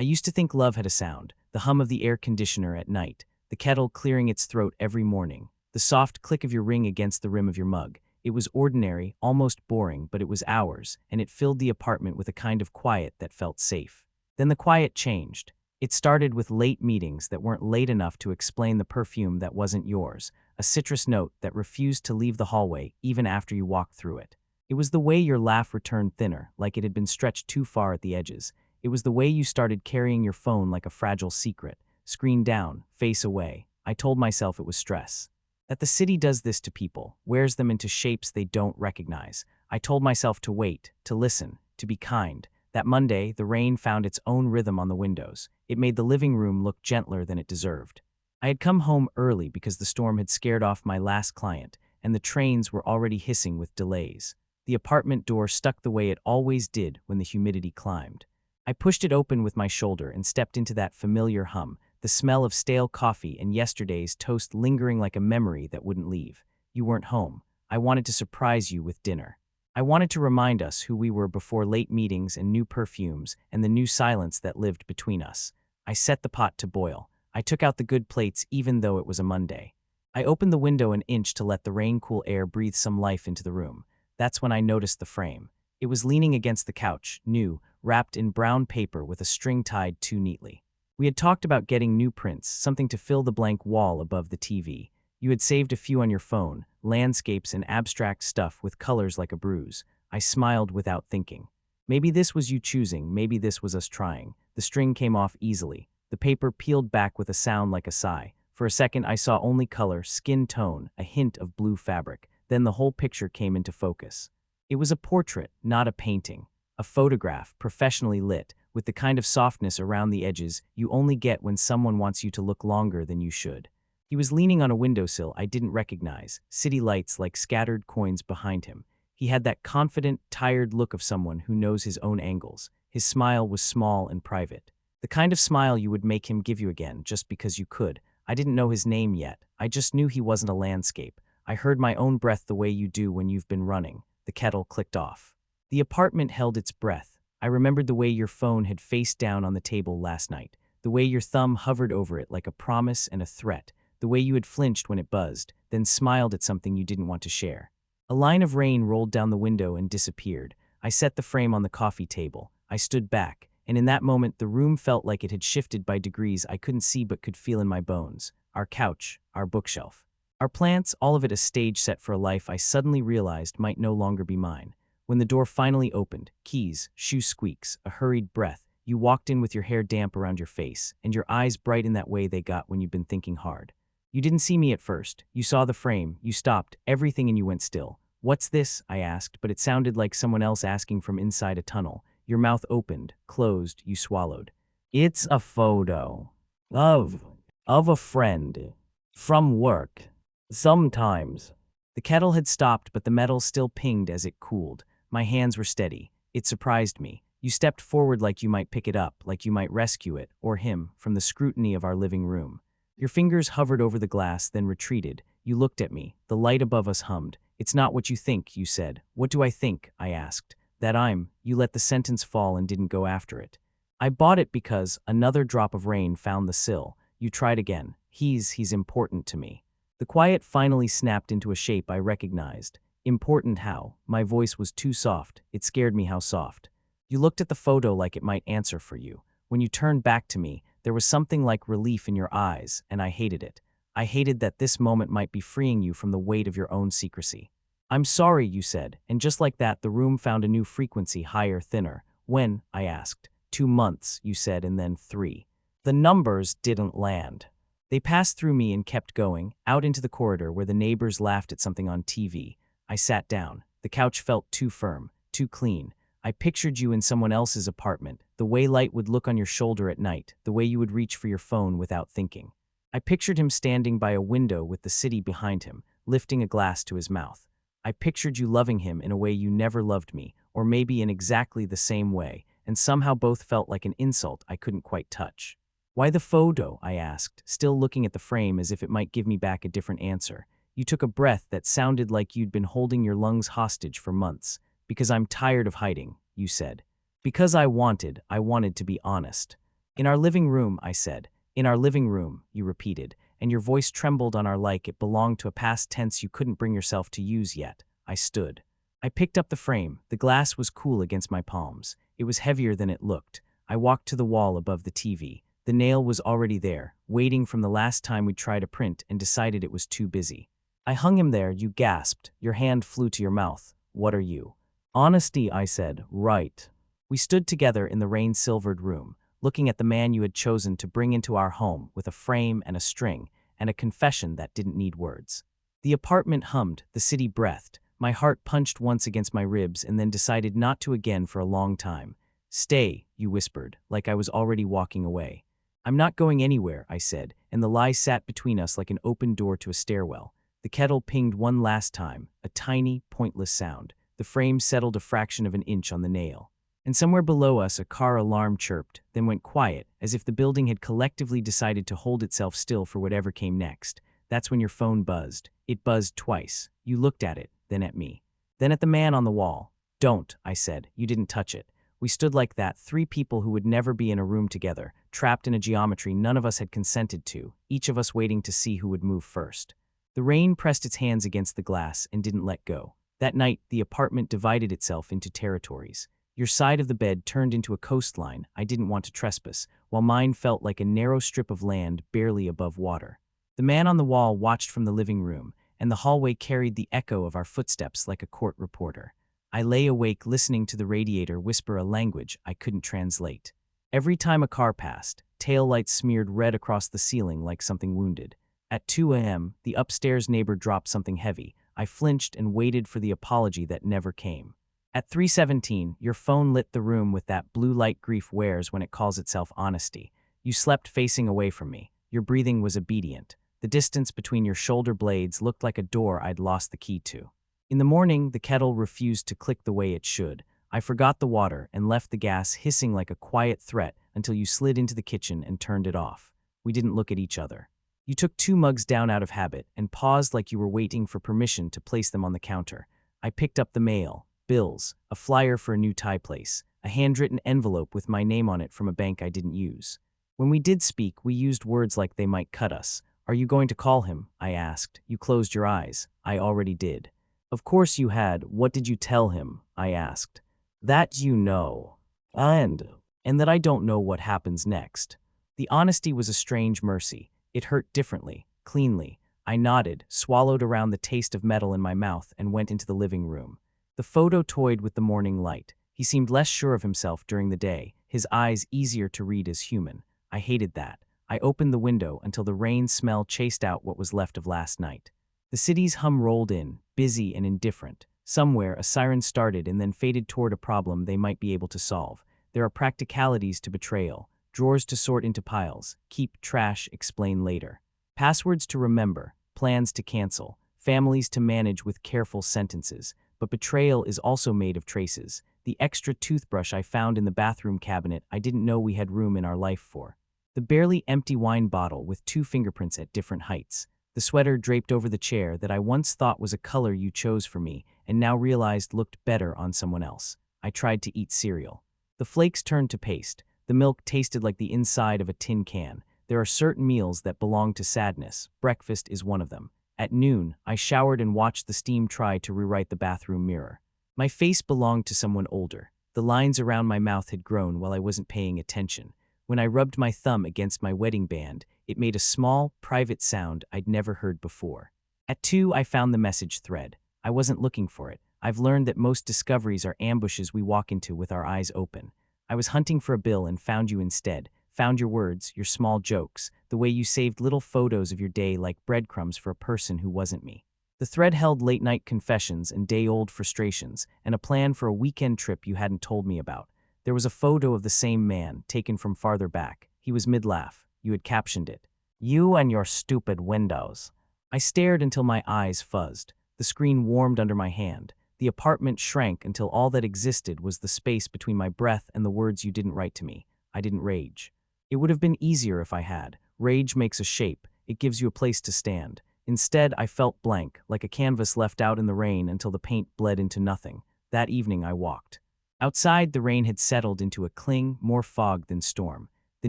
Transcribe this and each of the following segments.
I used to think love had a sound, the hum of the air conditioner at night, the kettle clearing its throat every morning, the soft click of your ring against the rim of your mug. It was ordinary, almost boring, but it was ours, and it filled the apartment with a kind of quiet that felt safe. Then the quiet changed. It started with late meetings that weren't late enough to explain the perfume that wasn't yours, a citrus note that refused to leave the hallway even after you walked through it. It was the way your laugh returned thinner, like it had been stretched too far at the edges. It was the way you started carrying your phone like a fragile secret, screen down, face away. I told myself it was stress. That the city does this to people, wears them into shapes they don't recognize. I told myself to wait, to listen, to be kind. That Monday, the rain found its own rhythm on the windows. It made the living room look gentler than it deserved. I had come home early because the storm had scared off my last client, and the trains were already hissing with delays. The apartment door stuck the way it always did when the humidity climbed. I pushed it open with my shoulder and stepped into that familiar hum, the smell of stale coffee and yesterday's toast lingering like a memory that wouldn't leave. You weren't home. I wanted to surprise you with dinner. I wanted to remind us who we were before late meetings and new perfumes and the new silence that lived between us. I set the pot to boil. I took out the good plates even though it was a Monday. I opened the window an inch to let the rain-cool air breathe some life into the room. That's when I noticed the frame. It was leaning against the couch, new, wrapped in brown paper with a string tied too neatly. We had talked about getting new prints, something to fill the blank wall above the TV. You had saved a few on your phone, landscapes and abstract stuff with colors like a bruise. I smiled without thinking. Maybe this was you choosing, maybe this was us trying. The string came off easily. The paper peeled back with a sound like a sigh. For a second, I saw only color, skin tone, a hint of blue fabric. Then the whole picture came into focus. It was a portrait, not a painting. A photograph, professionally lit, with the kind of softness around the edges you only get when someone wants you to look longer than you should. He was leaning on a windowsill I didn't recognize, city lights like scattered coins behind him. He had that confident, tired look of someone who knows his own angles. His smile was small and private. The kind of smile you would make him give you again just because you could. I didn't know his name yet. I just knew he wasn't a landscape. I heard my own breath the way you do when you've been running. The kettle clicked off. The apartment held its breath. I remembered the way your phone had faced down on the table last night, the way your thumb hovered over it like a promise and a threat, the way you had flinched when it buzzed, then smiled at something you didn't want to share. A line of rain rolled down the window and disappeared. I set the frame on the coffee table. I stood back, and in that moment the room felt like it had shifted by degrees I couldn't see but could feel in my bones. Our couch, our bookshelf. Our plants, all of it a stage set for a life I suddenly realized might no longer be mine. When the door finally opened, keys, shoe squeaks, a hurried breath, you walked in with your hair damp around your face, and your eyes bright in that way they got when you've been thinking hard. You didn't see me at first. You saw the frame, you stopped, everything, and you went still. "What's this?" I asked, but it sounded like someone else asking from inside a tunnel. Your mouth opened, closed, you swallowed. "It's a photo of a friend from work. Sometimes." The kettle had stopped, but the metal still pinged as it cooled. My hands were steady. It surprised me. You stepped forward like you might pick it up, like you might rescue it, or him, from the scrutiny of our living room. Your fingers hovered over the glass, then retreated. You looked at me. The light above us hummed. "It's not what you think," you said. "What do I think?" I asked. "That I'm..." You let the sentence fall and didn't go after it. "I bought it because..." Another drop of rain found the sill. You tried again. He's important to me." The quiet finally snapped into a shape I recognized. Important how? My voice was too soft. It scared me how soft. You looked at the photo like it might answer for you. When you turned back to me, there was something like relief in your eyes, and I hated it. I hated that this moment might be freeing you from the weight of your own secrecy. "I'm sorry," you said, and just like that, the room found a new frequency, higher, thinner. "When?" I asked. 2 months, you said, and then 3. The numbers didn't land. They passed through me and kept going, out into the corridor where the neighbors laughed at something on TV. I sat down. The couch felt too firm, too clean. I pictured you in someone else's apartment, the way light would look on your shoulder at night, the way you would reach for your phone without thinking. I pictured him standing by a window with the city behind him, lifting a glass to his mouth. I pictured you loving him in a way you never loved me, or maybe in exactly the same way, and somehow both felt like an insult I couldn't quite touch. "Why the photo?" I asked, still looking at the frame as if it might give me back a different answer. You took a breath that sounded like you'd been holding your lungs hostage for months. "Because I'm tired of hiding," you said. "Because I wanted to be honest." In our living room, I said. In our living room, you repeated, and your voice trembled on our like it belonged to a past tense you couldn't bring yourself to use yet. I stood. I picked up the frame. The glass was cool against my palms. It was heavier than it looked. I walked to the wall above the TV. The nail was already there, waiting from the last time we'd tried a print and decided it was too busy. I hung him there, you gasped. Your hand flew to your mouth. What are you? Honesty, I said. Right. We stood together in the rain-silvered room, looking at the man you had chosen to bring into our home with a frame and a string, and a confession that didn't need words. The apartment hummed, the city breathed. My heart punched once against my ribs and then decided not to again for a long time. Stay, you whispered, like I was already walking away. I'm not going anywhere, I said, and the lie sat between us like an open door to a stairwell. The kettle pinged one last time, a tiny, pointless sound. The frame settled a fraction of an inch on the nail. And somewhere below us a car alarm chirped, then went quiet, as if the building had collectively decided to hold itself still for whatever came next. That's when your phone buzzed. It buzzed twice. You looked at it, then at me. Then at the man on the wall. Don't, I said. You didn't touch it. We stood like that, three people who would never be in a room together, trapped in a geometry none of us had consented to, each of us waiting to see who would move first. The rain pressed its hands against the glass and didn't let go. That night, the apartment divided itself into territories. Your side of the bed turned into a coastline I didn't want to trespass, while mine felt like a narrow strip of land barely above water. The man on the wall watched from the living room, and the hallway carried the echo of our footsteps like a court reporter. I lay awake listening to the radiator whisper a language I couldn't translate. Every time a car passed, taillights smeared red across the ceiling like something wounded. At 2 a.m., the upstairs neighbor dropped something heavy. I flinched and waited for the apology that never came. At 3:17, your phone lit the room with that blue light grief wears when it calls itself honesty. You slept facing away from me. Your breathing was obedient. The distance between your shoulder blades looked like a door I'd lost the key to. In the morning, the kettle refused to click the way it should. I forgot the water and left the gas hissing like a quiet threat until you slid into the kitchen and turned it off. We didn't look at each other. You took 2 mugs down out of habit and paused like you were waiting for permission to place them on the counter. I picked up the mail, bills, a flyer for a new Thai place, a handwritten envelope with my name on it from a bank I didn't use. When we did speak, we used words like they might cut us. Are you going to call him? I asked. You closed your eyes. I already did. Of course you had. What did you tell him? I asked. That you know. And that I don't know what happens next. The honesty was a strange mercy. It hurt differently, cleanly. I nodded, swallowed around the taste of metal in my mouth, and went into the living room. The photo toyed with the morning light. He seemed less sure of himself during the day, his eyes easier to read as human. I hated that. I opened the window until the rain smell chased out what was left of last night. The city's hum rolled in, busy and indifferent. Somewhere, a siren started and then faded toward a problem they might be able to solve. There are practicalities to betrayal, drawers to sort into piles, keep trash, explain later. Passwords to remember, plans to cancel, families to manage with careful sentences. But betrayal is also made of traces. The extra toothbrush I found in the bathroom cabinet I didn't know we had room in our life for. The barely empty wine bottle with 2 fingerprints at different heights. The sweater draped over the chair that I once thought was a color you chose for me and now realized looked better on someone else. I tried to eat cereal. The flakes turned to paste. The milk tasted like the inside of a tin can. There are certain meals that belong to sadness. Breakfast is one of them. At noon, I showered and watched the steam try to rewrite the bathroom mirror. My face belonged to someone older. The lines around my mouth had grown while I wasn't paying attention. When I rubbed my thumb against my wedding band, it made a small, private sound I'd never heard before. At 2, I found the message thread. I wasn't looking for it. I've learned that most discoveries are ambushes we walk into with our eyes open. I was hunting for a bill and found you instead. Found your words, your small jokes, the way you saved little photos of your day like breadcrumbs for a person who wasn't me. The thread held late-night confessions and day-old frustrations, and a plan for a weekend trip you hadn't told me about. There was a photo of the same man, taken from farther back. He was mid-laugh. You had captioned it, "You and your stupid windows." I stared until my eyes fuzzed. The screen warmed under my hand. The apartment shrank until all that existed was the space between my breath and the words you didn't write to me. I didn't rage. It would have been easier if I had. Rage makes a shape. It gives you a place to stand. Instead, I felt blank, like a canvas left out in the rain until the paint bled into nothing. That evening I walked. Outside, the rain had settled into a cling, more fog than storm. The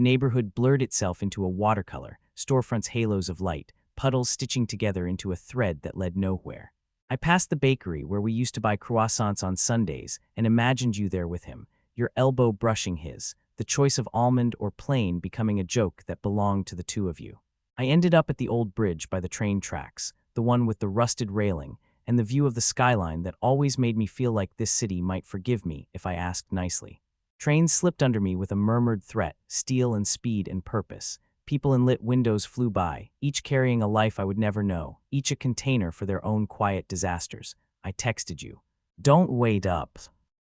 neighborhood blurred itself into a watercolor, storefronts halos of light, puddles stitching together into a thread that led nowhere. I passed the bakery where we used to buy croissants on Sundays and imagined you there with him, your elbow brushing his, the choice of almond or plain becoming a joke that belonged to the two of you. I ended up at the old bridge by the train tracks, the one with the rusted railing, and the view of the skyline that always made me feel like this city might forgive me if I asked nicely. Trains slipped under me with a murmured threat, steel and speed and purpose. People in lit windows flew by, each carrying a life I would never know, each a container for their own quiet disasters. I texted you. Don't wait up.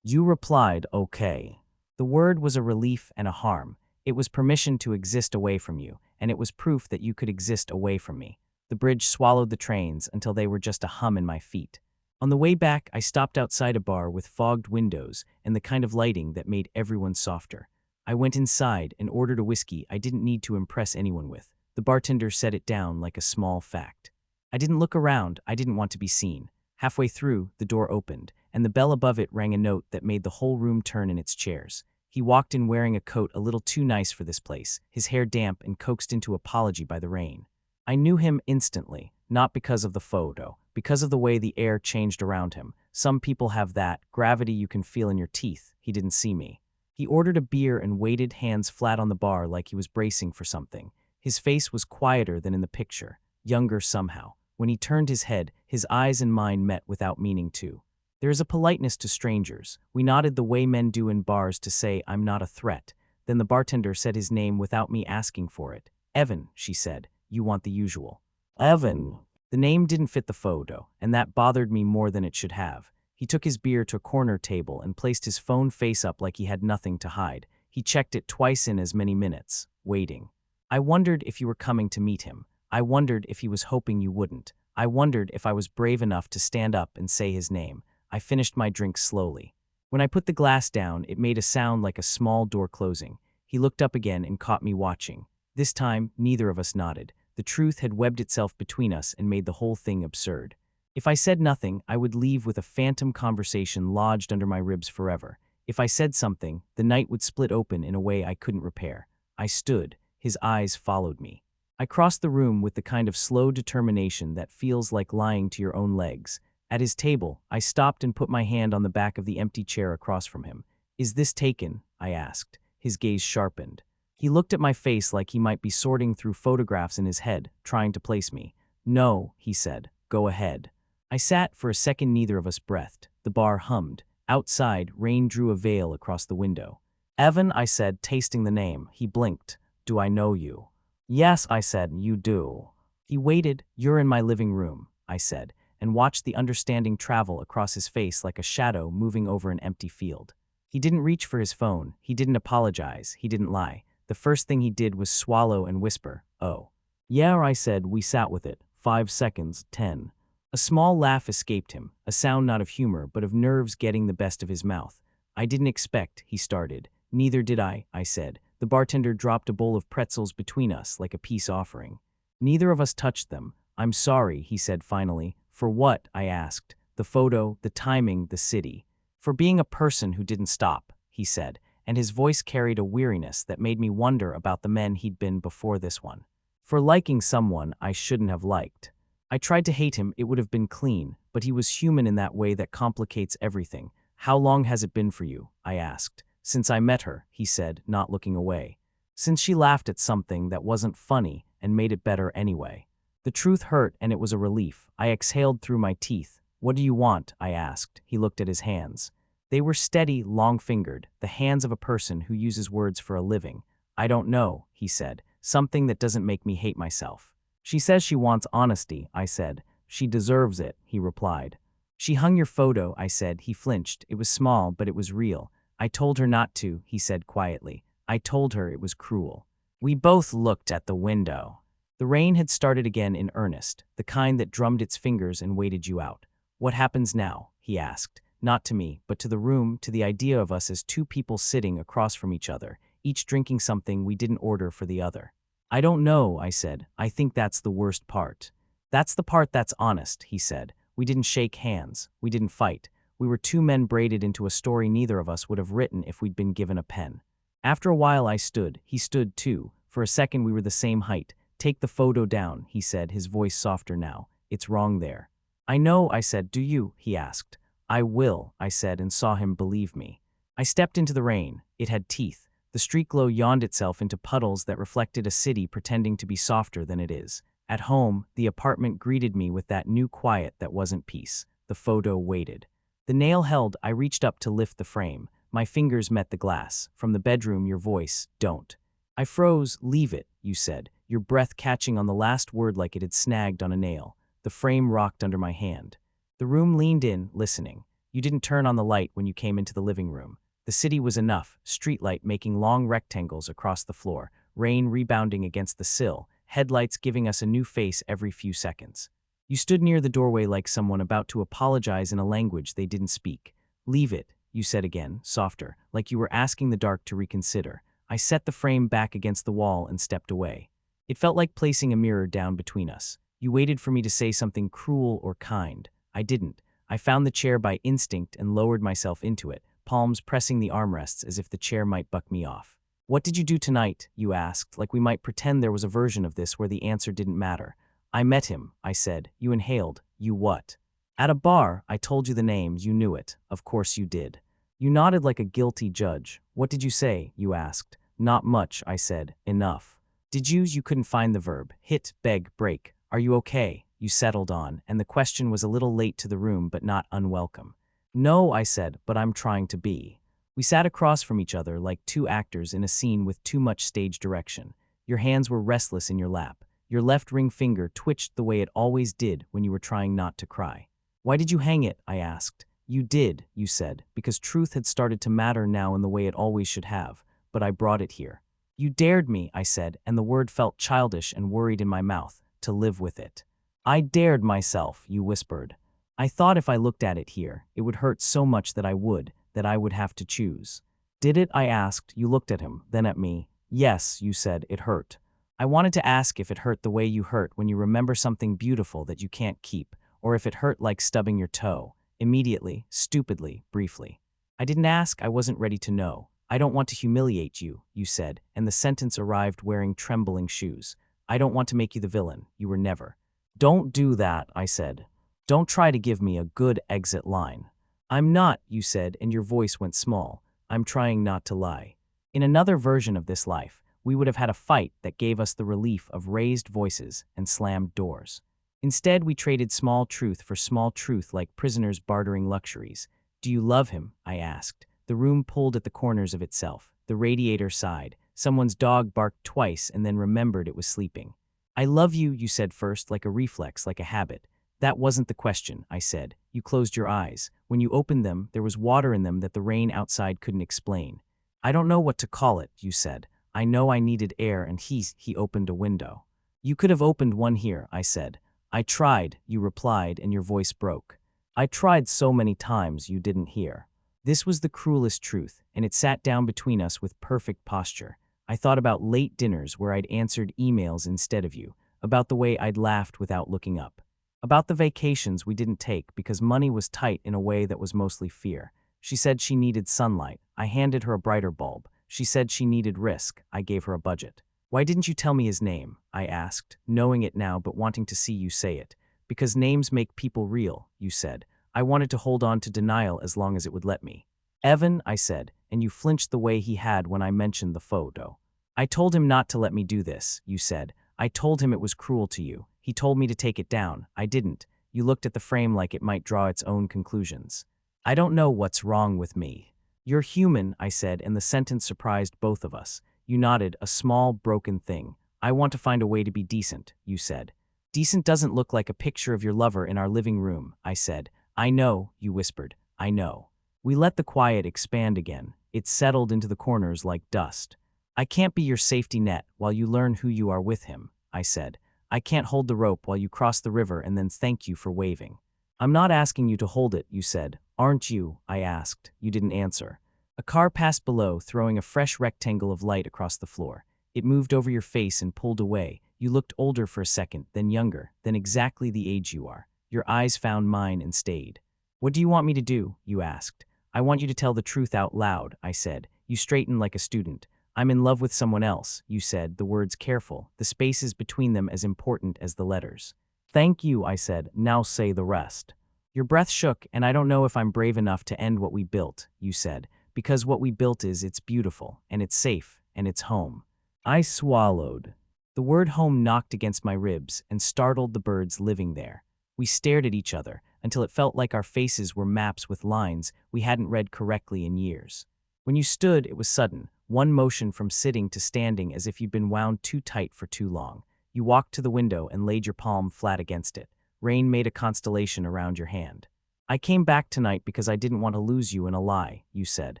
You replied, okay. The word was a relief and a harm. It was permission to exist away from you, and it was proof that you could exist away from me. The bridge swallowed the trains until they were just a hum in my feet. On the way back, I stopped outside a bar with fogged windows and the kind of lighting that made everyone softer. I went inside and ordered a whiskey I didn't need to impress anyone with. The bartender set it down like a small fact. I didn't look around, I didn't want to be seen. Halfway through, the door opened, and the bell above it rang a note that made the whole room turn in its chairs. He walked in wearing a coat a little too nice for this place, his hair damp and coaxed into apology by the rain. I knew him instantly, not because of the photo, because of the way the air changed around him. Some people have that gravity you can feel in your teeth. He didn't see me. He ordered a beer and waited, hands flat on the bar like he was bracing for something. His face was quieter than in the picture, younger somehow. When he turned his head, his eyes and mine met without meaning to. There is a politeness to strangers. We nodded the way men do in bars to say, I'm not a threat. Then the bartender said his name without me asking for it. Evan, she said. You want the usual. Evan. The name didn't fit the photo, and that bothered me more than it should have. He took his beer to a corner table and placed his phone face up like he had nothing to hide. He checked it twice in as many minutes, waiting. I wondered if you were coming to meet him. I wondered if he was hoping you wouldn't. I wondered if I was brave enough to stand up and say his name. I finished my drink slowly. When I put the glass down, it made a sound like a small door closing. He looked up again and caught me watching. This time, neither of us nodded. The truth had webbed itself between us and made the whole thing absurd. If I said nothing, I would leave with a phantom conversation lodged under my ribs forever. If I said something, the night would split open in a way I couldn't repair. I stood. His eyes followed me. I crossed the room with the kind of slow determination that feels like lying to your own legs. At his table, I stopped and put my hand on the back of the empty chair across from him. Is this taken? I asked. His gaze sharpened. He looked at my face like he might be sorting through photographs in his head, trying to place me. No, he said. Go ahead. I sat for a second, neither of us breathed. The bar hummed. Outside, rain drew a veil across the window. Evan, I said, tasting the name. He blinked. Do I know you? Yes, I said, you do. He waited. You're in my living room, I said, and watched the understanding travel across his face like a shadow moving over an empty field. He didn't reach for his phone. He didn't apologize. He didn't lie. The first thing he did was swallow and whisper, oh. Yeah, I said. We sat with it. 5 seconds, 10. A small laugh escaped him, a sound not of humor but of nerves getting the best of his mouth. I didn't expect, he started. Neither did I said. The bartender dropped a bowl of pretzels between us like a peace offering. Neither of us touched them. I'm sorry, he said finally. For what? I asked. The photo, the timing, the city. For being a person who didn't stop, he said, and his voice carried a weariness that made me wonder about the men he'd been before this one. For liking someone I shouldn't have liked. I tried to hate him, it would have been clean, but he was human in that way that complicates everything. How long has it been for you? I asked. Since I met her, he said, not looking away. Since she laughed at something that wasn't funny and made it better anyway. The truth hurt and it was a relief. I exhaled through my teeth. What do you want? I asked. He looked at his hands. They were steady, long-fingered, the hands of a person who uses words for a living. I don't know, he said, something that doesn't make me hate myself. She says she wants honesty, I said. She deserves it, he replied. She hung your photo, I said. He flinched. It was small, but it was real. I told her not to, he said quietly. I told her it was cruel. We both looked at the window. The rain had started again in earnest, the kind that drummed its fingers and waited you out. What happens now? He asked. Not to me, but to the room, to the idea of us as two people sitting across from each other, each drinking something we didn't order for the other. I don't know, I said. I think that's the worst part. That's the part that's honest, he said. We didn't shake hands. We didn't fight. We were two men braided into a story neither of us would have written if we'd been given a pen. After a while I stood. He stood too. For a second we were the same height. "Take the photo down," he said, his voice softer now. "It's wrong there." "I know," I said. "Do you?" he asked. "I will," I said, and saw him believe me. I stepped into the rain. It had teeth. The street glow yawned itself into puddles that reflected a city pretending to be softer than it is. At home, the apartment greeted me with that new quiet that wasn't peace. The photo waited. The nail held. I reached up to lift the frame. My fingers met the glass. From the bedroom, your voice, "Don't." I froze. "Leave it," you said, your breath catching on the last word like it had snagged on a nail. The frame rocked under my hand. The room leaned in, listening. You didn't turn on the light when you came into the living room. The city was enough, streetlight making long rectangles across the floor, rain rebounding against the sill, headlights giving us a new face every few seconds. You stood near the doorway like someone about to apologize in a language they didn't speak. "Leave it," you said again, softer, like you were asking the dark to reconsider. I set the frame back against the wall and stepped away. It felt like placing a mirror down between us. You waited for me to say something cruel or kind. I didn't. I found the chair by instinct and lowered myself into it, palms pressing the armrests as if the chair might buck me off. "What did you do tonight?" you asked, like we might pretend there was a version of this where the answer didn't matter. "I met him," I said. You inhaled. "You what?" "At a bar. I told you the name. You knew it. Of course you did." You nodded like a guilty judge. "What did you say?" you asked. "Not much," I said. "Enough." "Did you couldn't find the verb. Hit, beg, break. Are you okay?" You settled on, and the question was a little late to the room but not unwelcome. "No," I said, "but I'm trying to be." We sat across from each other like two actors in a scene with too much stage direction. Your hands were restless in your lap. Your left ring finger twitched the way it always did when you were trying not to cry. "Why did you hang it?" I asked. "You did," you said, "because truth had started to matter now in the way it always should have, but I brought it here." "You dared me," I said, and the word felt childish and worried in my mouth, "to live with it." "I dared myself," you whispered. "I thought if I looked at it here, it would hurt so much that I would have to choose." "Did it?" I asked. You looked at him, then at me. "Yes," you said, "it hurt." I wanted to ask if it hurt the way you hurt when you remember something beautiful that you can't keep, or if it hurt like stubbing your toe, immediately, stupidly, briefly. I didn't ask. I wasn't ready to know. "I don't want to humiliate you," you said, and the sentence arrived wearing trembling shoes. "I don't want to make you the villain. You were never." "Don't do that," I said. "Don't try to give me a good exit line." "I'm not," you said, and your voice went small. "I'm trying not to lie." In another version of this life, we would have had a fight that gave us the relief of raised voices and slammed doors. Instead, we traded small truth for small truth like prisoners bartering luxuries. "Do you love him?" I asked. The room pulled at the corners of itself. The radiator sighed. Someone's dog barked twice and then remembered it was sleeping. "I love you," you said first, like a reflex, like a habit. "That wasn't the question," I said. You closed your eyes. When you opened them, there was water in them that the rain outside couldn't explain. "I don't know what to call it," you said. "I know I needed air and he opened a window." "You could have opened one here," I said. "I tried," you replied, and your voice broke. "I tried so many times you didn't hear." This was the cruelest truth, and it sat down between us with perfect posture. I thought about late dinners where I'd answered emails instead of you, about the way I'd laughed without looking up, about the vacations we didn't take because money was tight in a way that was mostly fear. She said she needed sunlight. I handed her a brighter bulb. She said she needed risk. I gave her a budget. "Why didn't you tell me his name?" I asked, knowing it now but wanting to see you say it. "Because names make people real," you said. I wanted to hold on to denial as long as it would let me. "Evan," I said, and you flinched the way he had when I mentioned the photo. "I told him not to let me do this," you said. "I told him it was cruel to you. He told me to take it down. I didn't." You looked at the frame like it might draw its own conclusions. "I don't know what's wrong with me." "You're human," I said, and the sentence surprised both of us. You nodded, a small, broken thing. "I want to find a way to be decent," you said. "Decent doesn't look like a picture of your lover in our living room," I said. "I know," you whispered. "I know." We let the quiet expand again. It settled into the corners like dust. "I can't be your safety net while you learn who you are with him," I said. "I can't hold the rope while you cross the river and then thank you for waving." "I'm not asking you to hold it," you said. "Aren't you?" I asked. You didn't answer. A car passed below, throwing a fresh rectangle of light across the floor. It moved over your face and pulled away. You looked older for a second, then younger, then exactly the age you are. Your eyes found mine and stayed. "What do you want me to do?" you asked. "I want you to tell the truth out loud," I said. You straightened like a student. I'm in love with someone else, you said, the words careful, the spaces between them as important as the letters. Thank you, I said, now say the rest. Your breath shook, and I don't know if I'm brave enough to end what we built, you said, because what we built it's beautiful, and it's safe, and it's home. I swallowed. The word home knocked against my ribs and startled the birds living there. We stared at each other until it felt like our faces were maps with lines we hadn't read correctly in years. When you stood, it was sudden, one motion from sitting to standing as if you'd been wound too tight for too long. You walked to the window and laid your palm flat against it. Rain made a constellation around your hand. I came back tonight because I didn't want to lose you in a lie, you said.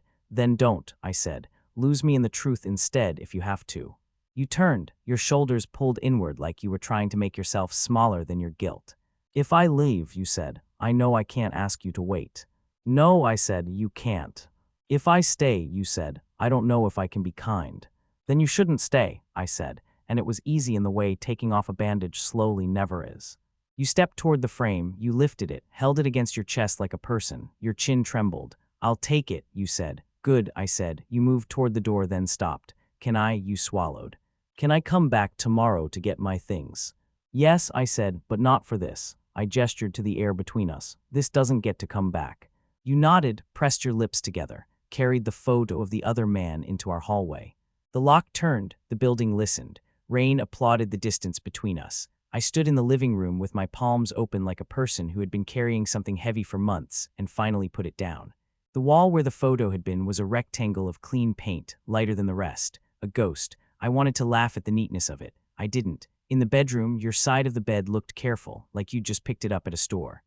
Then don't, I said. Lose me in the truth instead if you have to. You turned, your shoulders pulled inward like you were trying to make yourself smaller than your guilt. If I leave, you said, I know I can't ask you to wait. No, I said, you can't. If I stay, you said, I don't know if I can be kind. Then you shouldn't stay, I said, and it was easy in the way taking off a bandage slowly never is. You stepped toward the frame, you lifted it, held it against your chest like a person, your chin trembled. I'll take it, you said. Good, I said. You moved toward the door then stopped. Can I? You swallowed. Can I come back tomorrow to get my things? Yes, I said, but not for this. I gestured to the air between us. This doesn't get to come back. You nodded, pressed your lips together, carried the photo of the other man into our hallway. The lock turned, the building listened. Rain applauded the distance between us. I stood in the living room with my palms open like a person who had been carrying something heavy for months and finally put it down. The wall where the photo had been was a rectangle of clean paint, lighter than the rest. A ghost. I wanted to laugh at the neatness of it. I didn't. In the bedroom, your side of the bed looked careful, like you'd just picked it up at a store.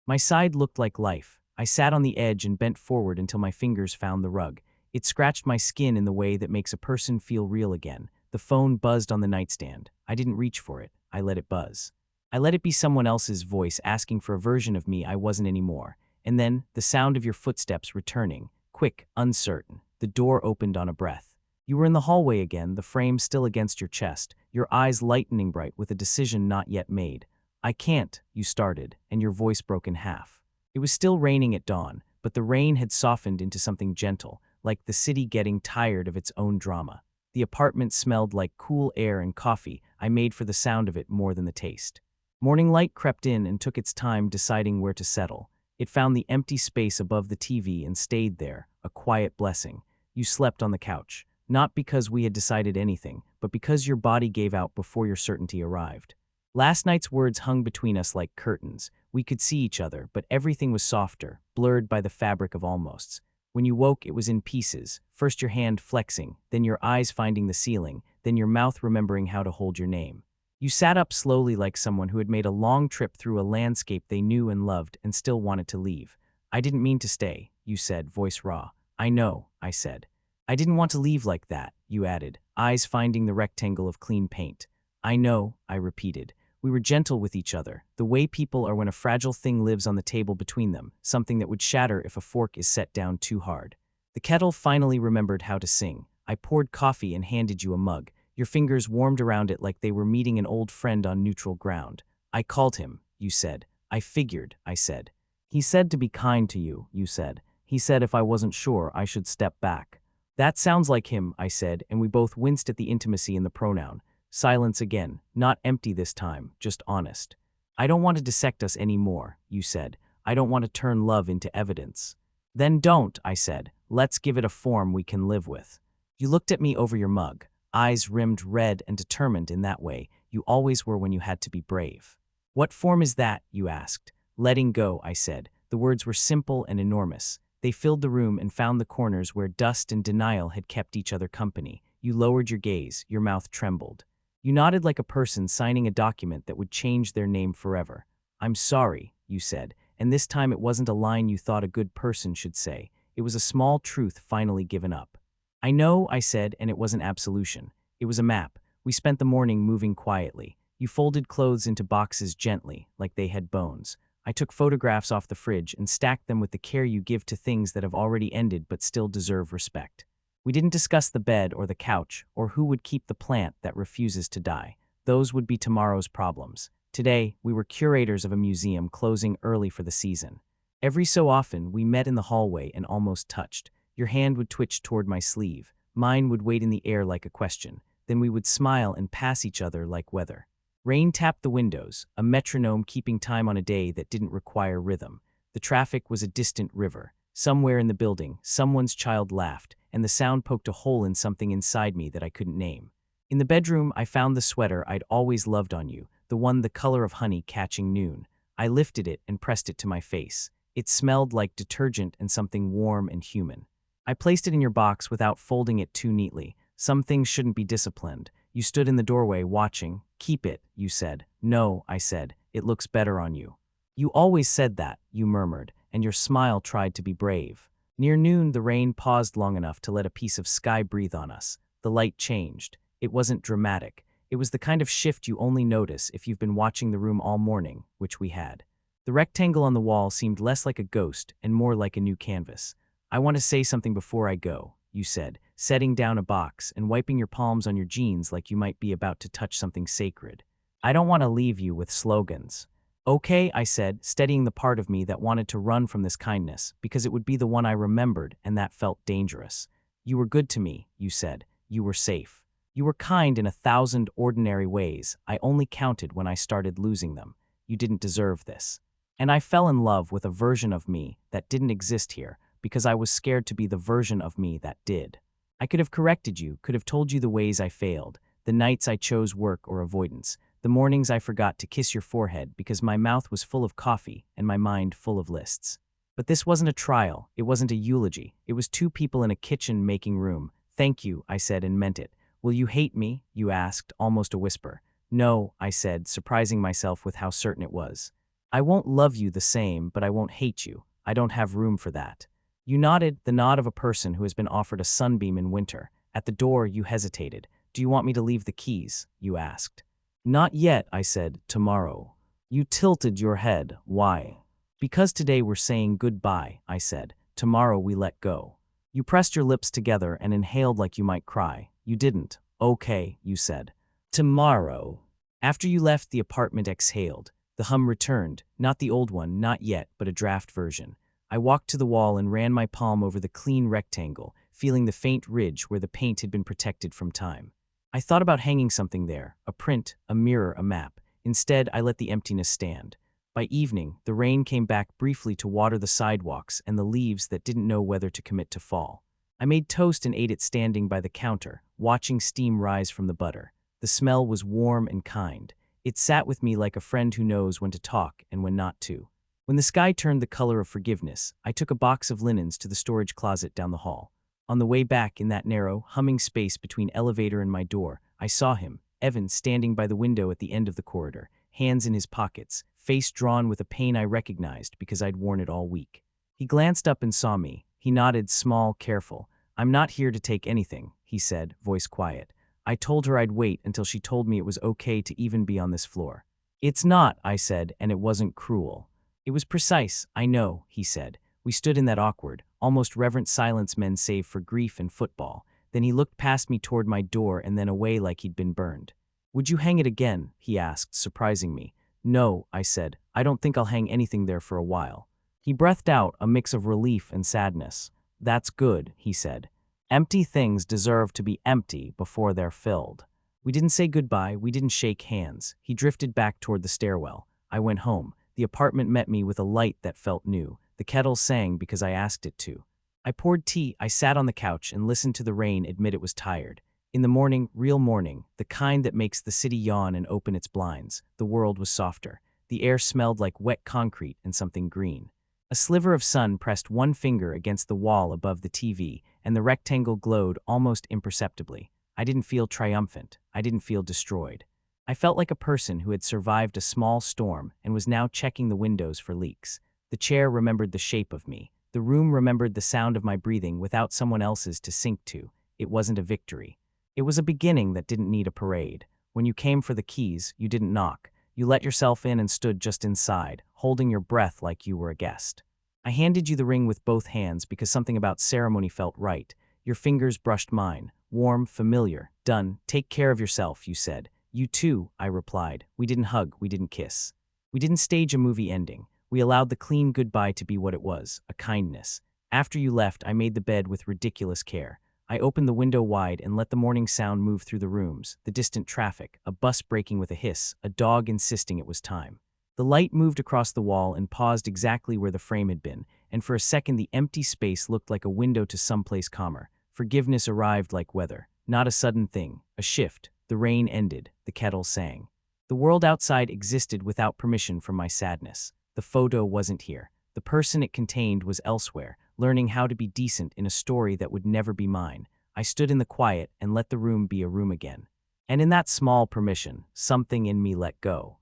My side looked like life. I sat on the edge and bent forward until my fingers found the rug. It scratched my skin in the way that makes a person feel real again. The phone buzzed on the nightstand. I didn't reach for it. I let it buzz. I let it be someone else's voice asking for a version of me I wasn't anymore. And then, the sound of your footsteps returning. Quick, uncertain. The door opened on a breath. You were in the hallway again, the frame still against your chest, your eyes lightning bright with a decision not yet made. I can't, you started, and your voice broke in half. It was still raining at dawn, but the rain had softened into something gentle, like the city getting tired of its own drama. The apartment smelled like cool air and coffee. I made for the sound of it more than the taste. Morning light crept in and took its time deciding where to settle. It found the empty space above the TV and stayed there, a quiet blessing. You slept on the couch, not because we had decided anything, but because your body gave out before your certainty arrived. Last night's words hung between us like curtains. We could see each other, but everything was softer, blurred by the fabric of almosts. When you woke, it was in pieces, first your hand flexing, then your eyes finding the ceiling, then your mouth remembering how to hold your name. You sat up slowly like someone who had made a long trip through a landscape they knew and loved and still wanted to leave. I didn't mean to stay, you said, voice raw. I know, I said. I didn't want to leave like that, you added, eyes finding the rectangle of clean paint. I know, I repeated. We were gentle with each other, the way people are when a fragile thing lives on the table between them, something that would shatter if a fork is set down too hard. The kettle finally remembered how to sing. I poured coffee and handed you a mug. Your fingers warmed around it like they were meeting an old friend on neutral ground. I called him, you said. I figured, I said. He said to be kind to you, you said. He said if I wasn't sure, I should step back. That sounds like him, I said, and we both winced at the intimacy in the pronoun. Silence again, not empty this time, just honest. I don't want to dissect us anymore, you said. I don't want to turn love into evidence. Then don't, I said. Let's give it a form we can live with. You looked at me over your mug, eyes rimmed red and determined in that way you always were when you had to be brave. What form is that, you asked. Letting go, I said. The words were simple and enormous. They filled the room and found the corners where dust and denial had kept each other company. You lowered your gaze, your mouth trembled. You nodded like a person signing a document that would change their name forever. I'm sorry, you said, and this time it wasn't a line you thought a good person should say. It was a small truth finally given up. I know, I said, and it wasn't absolution. It was a map. We spent the morning moving quietly. You folded clothes into boxes gently, like they had bones. I took photographs off the fridge and stacked them with the care you give to things that have already ended but still deserve respect. We didn't discuss the bed or the couch or who would keep the plant that refuses to die. Those would be tomorrow's problems. Today, we were curators of a museum closing early for the season. Every so often, we met in the hallway and almost touched. Your hand would twitch toward my sleeve. Mine would wait in the air like a question. Then we would smile and pass each other like weather. Rain tapped the windows, a metronome keeping time on a day that didn't require rhythm. The traffic was a distant river. Somewhere in the building, someone's child laughed, and the sound poked a hole in something inside me that I couldn't name. In the bedroom, I found the sweater I'd always loved on you, the one the color of honey catching noon. I lifted it and pressed it to my face. It smelled like detergent and something warm and human. I placed it in your box without folding it too neatly. Some things shouldn't be disciplined. You stood in the doorway watching. Keep it, you said. No, I said. It looks better on you. You always said that, you murmured, and your smile tried to be brave. Near noon, the rain paused long enough to let a piece of sky breathe on us. The light changed. It wasn't dramatic. It was the kind of shift you only notice if you've been watching the room all morning, which we had. The rectangle on the wall seemed less like a ghost and more like a new canvas. I want to say something before I go, you said, setting down a box and wiping your palms on your jeans like you might be about to touch something sacred. I don't want to leave you with slogans. Okay, I said, steadying the part of me that wanted to run from this kindness, because it would be the one I remembered, and that felt dangerous. You were good to me, you said. You were safe. You were kind in 1,000 ordinary ways. I only counted when I started losing them. You didn't deserve this. And I fell in love with a version of me that didn't exist here, because I was scared to be the version of me that did. I could have corrected you, could have told you the ways I failed, the nights I chose work or avoidance, the mornings I forgot to kiss your forehead because my mouth was full of coffee and my mind full of lists. But this wasn't a trial, it wasn't a eulogy, it was two people in a kitchen making room. Thank you, I said and meant it. Will you hate me? You asked, almost a whisper. No, I said, surprising myself with how certain it was. I won't love you the same, but I won't hate you. I don't have room for that. You nodded, the nod of a person who has been offered a sunbeam in winter. At the door, you hesitated. Do you want me to leave the keys? You asked. Not yet, I said, tomorrow. You tilted your head. Why? Because today we're saying goodbye, I said. Tomorrow we let go. You pressed your lips together and inhaled like you might cry. You didn't. Okay, you said. Tomorrow. After you left, the apartment exhaled. The hum returned, not the old one, not yet, but a draft version. I walked to the wall and ran my palm over the clean rectangle, feeling the faint ridge where the paint had been protected from time. I thought about hanging something there, a print, a mirror, a map. Instead, I let the emptiness stand. By evening, the rain came back briefly to water the sidewalks and the leaves that didn't know whether to commit to fall. I made toast and ate it standing by the counter, watching steam rise from the butter. The smell was warm and kind. It sat with me like a friend who knows when to talk and when not to. When the sky turned the color of forgiveness, I took a box of linens to the storage closet down the hall. On the way back in that narrow, humming space between elevator and my door, I saw him, Evan, standing by the window at the end of the corridor, hands in his pockets, face drawn with a pain I recognized because I'd worn it all week. He glanced up and saw me. He nodded, small, careful. I'm not here to take anything, he said, voice quiet. I told her I'd wait until she told me it was okay to even be on this floor. It's not, I said, and it wasn't cruel. It was precise, I know, he said. We stood in that awkward, almost reverent silence men save for grief and football. Then he looked past me toward my door and then away like he'd been burned. Would you hang it again? He asked, surprising me. No, I said. I don't think I'll hang anything there for a while. He breathed out, a mix of relief and sadness. That's good, he said. Empty things deserve to be empty before they're filled. We didn't say goodbye, we didn't shake hands. He drifted back toward the stairwell. I went home. The apartment met me with a light that felt new. The kettle sang because I asked it to. I poured tea, I sat on the couch and listened to the rain admit it was tired. In the morning, real morning, the kind that makes the city yawn and open its blinds, the world was softer. The air smelled like wet concrete and something green. A sliver of sun pressed one finger against the wall above the TV, and the rectangle glowed almost imperceptibly. I didn't feel triumphant. I didn't feel destroyed. I felt like a person who had survived a small storm and was now checking the windows for leaks. The chair remembered the shape of me. The room remembered the sound of my breathing without someone else's to sink to. It wasn't a victory. It was a beginning that didn't need a parade. When you came for the keys, you didn't knock. You let yourself in and stood just inside, holding your breath like you were a guest. I handed you the ring with both hands because something about ceremony felt right. Your fingers brushed mine. Warm, familiar. Done. Take care of yourself, you said. You too, I replied. We didn't hug, we didn't kiss. We didn't stage a movie ending. We allowed the clean goodbye to be what it was, a kindness. After you left, I made the bed with ridiculous care. I opened the window wide and let the morning sound move through the rooms, the distant traffic, a bus braking with a hiss, a dog insisting it was time. The light moved across the wall and paused exactly where the frame had been, and for a second the empty space looked like a window to someplace calmer. Forgiveness arrived like weather. Not a sudden thing, a shift. The rain ended, the kettle sang. The world outside existed without permission from my sadness. The photo wasn't here. The person it contained was elsewhere, learning how to be decent in a story that would never be mine. I stood in the quiet and let the room be a room again. And in that small permission, something in me let go.